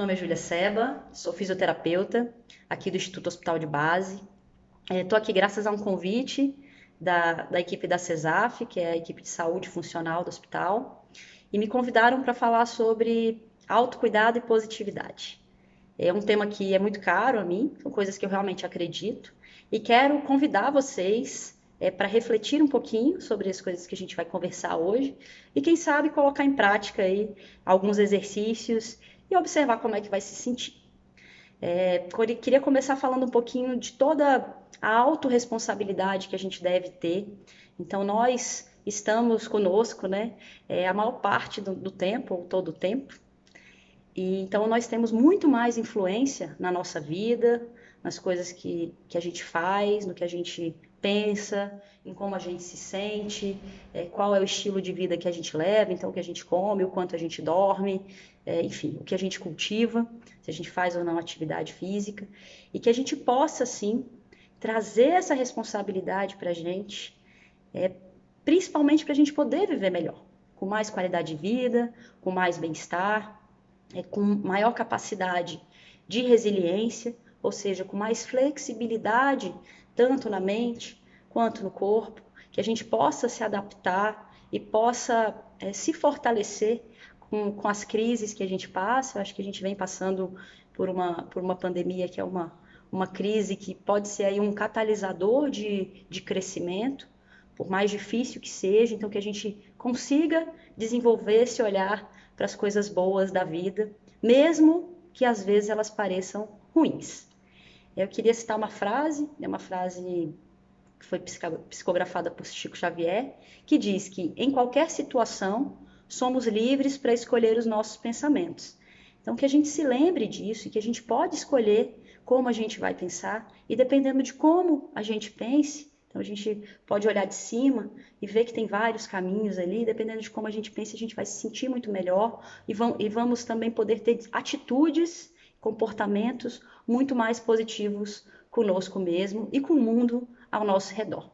nome é Júlia Seba, sou fisioterapeuta aqui do Instituto Hospital de Base. Estou aqui graças a um convite da equipe da CESAF, que é a equipe de saúde funcional do hospital, e me convidaram para falar sobre autocuidado e positividade. É um tema que é muito caro a mim, são coisas que eu realmente acredito, e quero convidar vocês para refletir um pouquinho sobre as coisas que a gente vai conversar hoje, e quem sabe colocar em prática aí alguns exercícios e observar como é que vai se sentir. Queria começar falando um pouquinho de toda a autorresponsabilidade que a gente deve ter. Então, nós estamos conosco, né, a maior parte do tempo, ou todo o tempo. E, então, nós temos muito mais influência na nossa vida, nas coisas que a gente faz, no que a gente pensa, em como a gente se sente, qual é o estilo de vida que a gente leva, então o que a gente come, o quanto a gente dorme, enfim, o que a gente cultiva, se a gente faz ou não atividade física, e que a gente possa, sim, trazer essa responsabilidade para a gente, principalmente para a gente poder viver melhor, com mais qualidade de vida, com mais bem-estar, com maior capacidade de resiliência, ou seja, com mais flexibilidade, tanto na mente quanto no corpo, que a gente possa se adaptar e possa se fortalecer com as crises que a gente passa. Eu acho que a gente vem passando por uma pandemia que é uma crise que pode ser aí um catalisador de crescimento, por mais difícil que seja, então que a gente consiga desenvolver esse olhar para as coisas boas da vida, mesmo que às vezes elas pareçam ruins. Eu queria citar uma frase que foi psicografada por Chico Xavier, que diz que em qualquer situação somos livres para escolher os nossos pensamentos. Então que a gente se lembre disso e que a gente pode escolher como a gente vai pensar, e dependendo de como a gente pense, então a gente pode olhar de cima e ver que tem vários caminhos ali, dependendo de como a gente pensa, a gente vai se sentir muito melhor e vamos também poder ter atitudes, comportamentos muito mais positivos conosco mesmo e com o mundo ao nosso redor.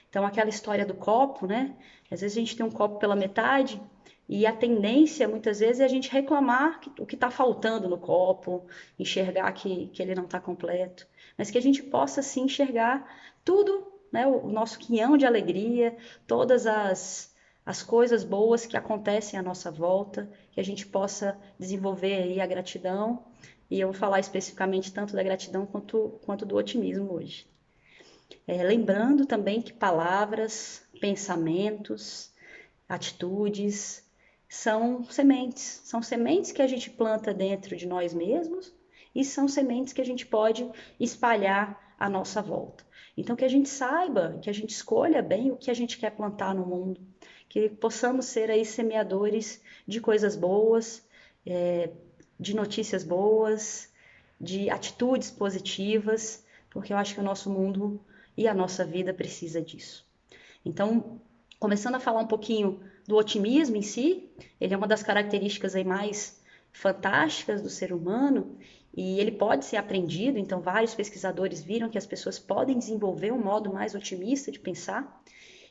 Então aquela história do copo, né? Às vezes a gente tem um copo pela metade e a tendência muitas vezes é a gente reclamar o que está faltando no copo, enxergar que ele não está completo, mas que a gente possa sim enxergar tudo, né, o nosso quinhão de alegria, todas as coisas boas que acontecem à nossa volta, que a gente possa desenvolver aí a gratidão, e eu vou falar especificamente tanto da gratidão quanto do otimismo hoje. Lembrando também que palavras, pensamentos, atitudes são sementes que a gente planta dentro de nós mesmos e são sementes que a gente pode espalhar à nossa volta. Então, que a gente saiba, que a gente escolha bem o que a gente quer plantar no mundo, que possamos ser aí semeadores de coisas boas, de notícias boas, de atitudes positivas, porque eu acho que o nosso mundo e a nossa vida precisa disso. Então, começando a falar um pouquinho do otimismo em si, ele é uma das características aí mais fantásticas do ser humano, e ele pode ser aprendido. Então vários pesquisadores viram que as pessoas podem desenvolver um modo mais otimista de pensar,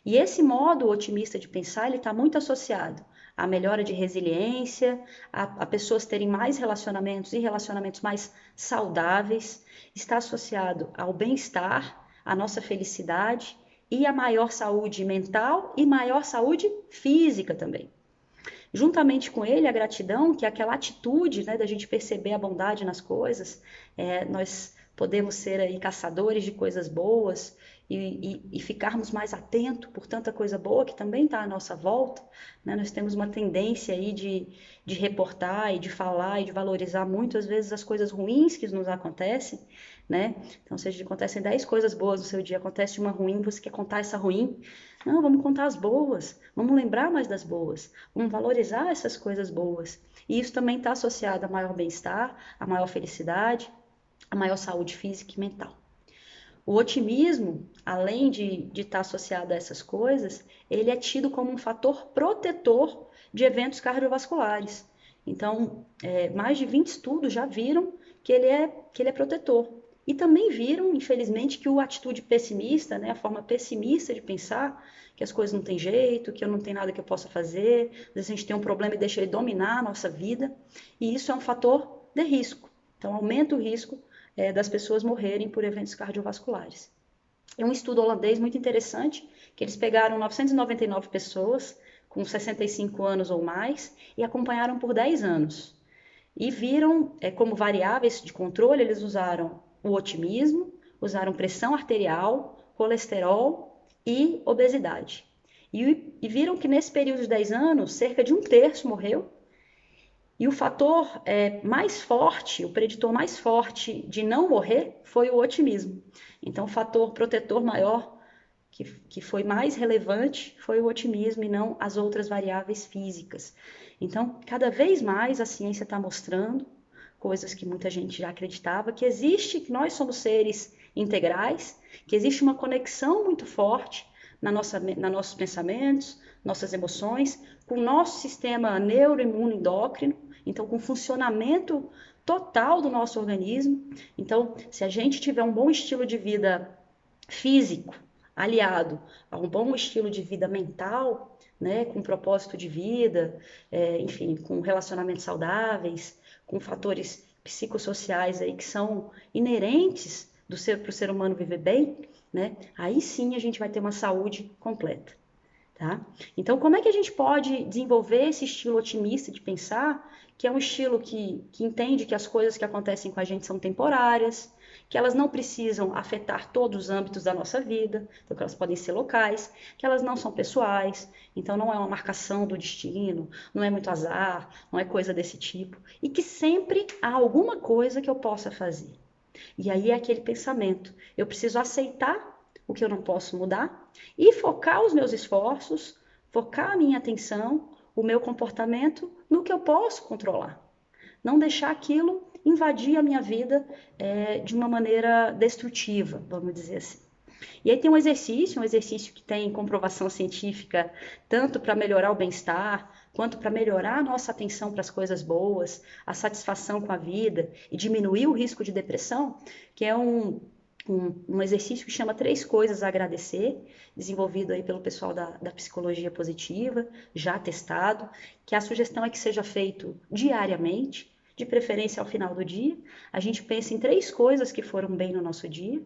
e esse modo otimista de pensar ele está muito associado à melhora de resiliência, a pessoas terem mais relacionamentos e relacionamentos mais saudáveis, está associado ao bem-estar, à nossa felicidade e a maior saúde mental e maior saúde física também. Juntamente com ele, a gratidão, que é aquela atitude, né, da gente perceber a bondade nas coisas, nós podemos ser aí caçadores de coisas boas e ficarmos mais atentos por tanta coisa boa que também está à nossa volta, né? Nós temos uma tendência aí de reportar e de falar e de valorizar muitas vezes as coisas ruins que nos acontecem, né? Então, se acontecem 10 coisas boas no seu dia, acontece uma ruim, você quer contar essa ruim? Não, vamos contar as boas, vamos lembrar mais das boas, vamos valorizar essas coisas boas. E isso também está associado a maior bem-estar, a maior felicidade, a maior saúde física e mental. O otimismo, além de estar associado a essas coisas, ele é tido como um fator protetor de eventos cardiovasculares. Então, mais de 20 estudos já viram que ele é protetor. E também viram, infelizmente, que a atitude pessimista, né, a forma pessimista de pensar, que as coisas não têm jeito, que eu não tenho nada que eu possa fazer, às vezes a gente tem um problema e deixa ele dominar a nossa vida, e isso é um fator de risco. Então, aumenta o risco das pessoas morrerem por eventos cardiovasculares. É um estudo holandês muito interessante, que eles pegaram 999 pessoas com 65 anos ou mais e acompanharam por 10 anos. E viram como variáveis de controle, eles usaram o otimismo, usaram pressão arterial, colesterol e obesidade. E viram que nesse período de 10 anos, cerca de um terço morreu. E o fator mais forte, o preditor mais forte de não morrer foi o otimismo. Então, o fator protetor maior, que foi mais relevante, foi o otimismo e não as outras variáveis físicas. Então, cada vez mais a ciência está mostrando coisas que muita gente já acreditava, que existe, que nós somos seres integrais, que existe uma conexão muito forte nos nossos pensamentos, nossas emoções, com o nosso sistema neuroimunoendócrino, então com o funcionamento total do nosso organismo. Então, se a gente tiver um bom estilo de vida físico, aliado a um bom estilo de vida mental, né, com propósito de vida, enfim, com relacionamentos saudáveis, com fatores psicossociais aí que são inerentes para o ser humano viver bem, né, aí sim a gente vai ter uma saúde completa. Tá? Então, como é que a gente pode desenvolver esse estilo otimista de pensar, que é um estilo que entende que as coisas que acontecem com a gente são temporárias, que elas não precisam afetar todos os âmbitos da nossa vida, então que elas podem ser locais, que elas não são pessoais, então não é uma marcação do destino, não é muito azar, não é coisa desse tipo, e que sempre há alguma coisa que eu possa fazer. E aí é aquele pensamento, eu preciso aceitar o que eu não posso mudar e focar os meus esforços, focar a minha atenção, o meu comportamento no que eu posso controlar. Não deixar aquilo invadir a minha vida de uma maneira destrutiva, vamos dizer assim. E aí tem um exercício que tem comprovação científica, tanto para melhorar o bem-estar, quanto para melhorar a nossa atenção para as coisas boas, a satisfação com a vida e diminuir o risco de depressão, que é um exercício que chama 3 coisas a agradecer, desenvolvido aí pelo pessoal da psicologia positiva, já testado, que a sugestão é que seja feito diariamente, de preferência ao final do dia. A gente pensa em 3 coisas que foram bem no nosso dia,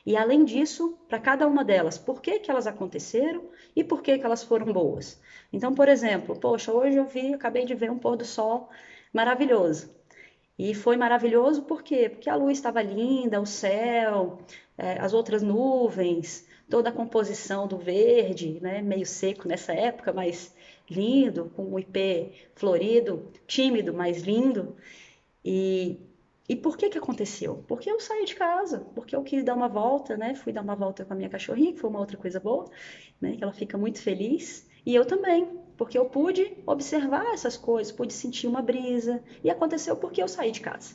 e além disso, para cada uma delas, por que elas aconteceram e por que elas foram boas. Então, por exemplo, poxa, hoje acabei de ver um pôr do sol maravilhoso. E foi maravilhoso por quê? Porque a luz estava linda, o céu, as outras nuvens, toda a composição do verde, né? Meio seco nessa época, mas lindo, com o ipê florido, tímido, mas lindo. E, e por que aconteceu? Porque eu saí de casa, porque eu quis dar uma volta, né? Fui dar uma volta com a minha cachorrinha, que foi uma outra coisa boa, né? Que ela fica muito feliz. E eu também, porque eu pude observar essas coisas, pude sentir uma brisa. E aconteceu porque eu saí de casa.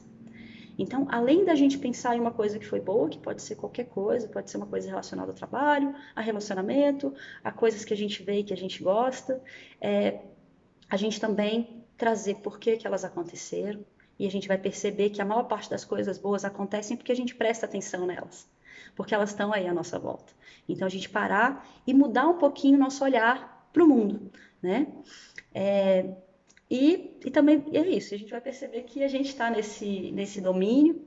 Então, além da gente pensar em uma coisa que foi boa, que pode ser qualquer coisa, pode ser uma coisa relacionada ao trabalho, a relacionamento, a coisas que a gente vê e que a gente gosta, a gente também trazer por que elas aconteceram, e a gente vai perceber que a maior parte das coisas boas acontecem porque a gente presta atenção nelas, porque elas estão aí à nossa volta. Então a gente parar e mudar um pouquinho o nosso olhar para o mundo, né? E também é isso, a gente vai perceber que a gente está nesse domínio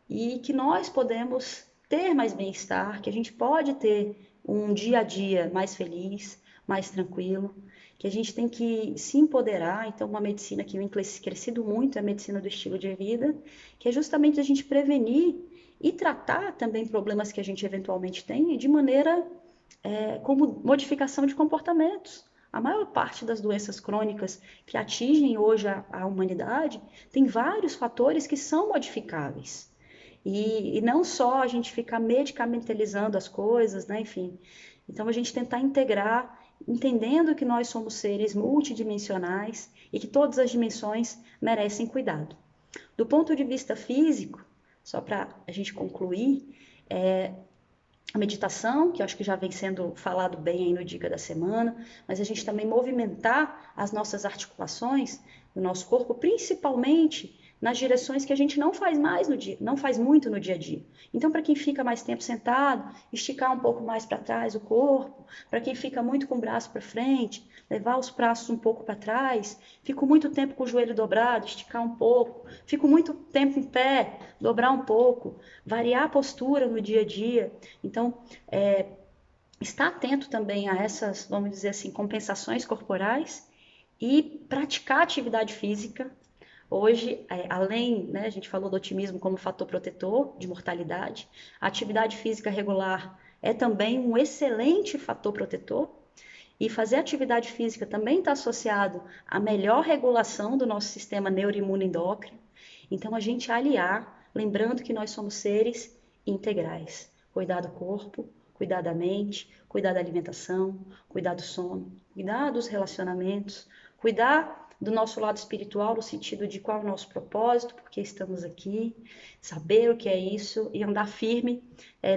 e que nós podemos ter mais bem-estar, que a gente pode ter um dia a dia mais feliz, mais tranquilo, que a gente tem que se empoderar. Então, uma medicina que vem crescido muito é a medicina do estilo de vida, que é justamente a gente prevenir e tratar também problemas que a gente eventualmente tem de maneira como modificação de comportamentos. A maior parte das doenças crônicas que atingem hoje a humanidade tem vários fatores que são modificáveis. E não só a gente ficar medicamentalizando as coisas, né? Enfim. Então, a gente tentar integrar, entendendo que nós somos seres multidimensionais e que todas as dimensões merecem cuidado. Do ponto de vista físico, só para a gente concluir, a meditação, que eu acho que já vem sendo falado bem aí no Dica da Semana, mas a gente também movimentar as nossas articulações, o nosso corpo, principalmente nas direções que a gente não faz mais no dia, não faz muito no dia a dia. Então, para quem fica mais tempo sentado, esticar um pouco mais para trás o corpo, para quem fica muito com o braço para frente, levar os braços um pouco para trás, fico muito tempo com o joelho dobrado, esticar um pouco, fico muito tempo em pé, dobrar um pouco, variar a postura no dia a dia. Então, estar atento também a essas, vamos dizer assim, compensações corporais e praticar atividade física. Hoje, além, né, a gente falou do otimismo como fator protetor de mortalidade, a atividade física regular é também um excelente fator protetor. E fazer atividade física também está associado à melhor regulação do nosso sistema neuroimune endócrino. Então, a gente aliar, lembrando que nós somos seres integrais. Cuidar do corpo, cuidar da mente, cuidar da alimentação, cuidar do sono, cuidar dos relacionamentos, cuidar do nosso lado espiritual, no sentido de qual é o nosso propósito, porque estamos aqui, saber o que é isso e andar firme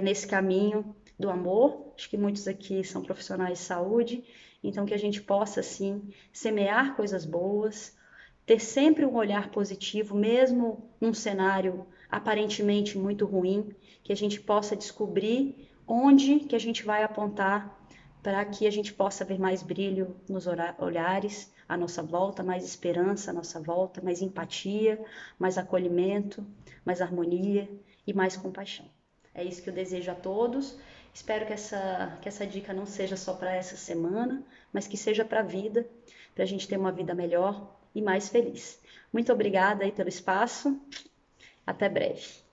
nesse caminho do amor. Acho que muitos aqui são profissionais de saúde, então que a gente possa, sim, semear coisas boas, ter sempre um olhar positivo, mesmo num cenário aparentemente muito ruim, que a gente possa descobrir onde que a gente vai apontar para que a gente possa ver mais brilho nos olhares à nossa volta, mais esperança à nossa volta, mais empatia, mais acolhimento, mais harmonia e mais compaixão. É isso que eu desejo a todos. Espero que essa dica não seja só para essa semana, mas que seja para a vida, para a gente ter uma vida melhor e mais feliz. Muito obrigada aí pelo espaço. Até breve.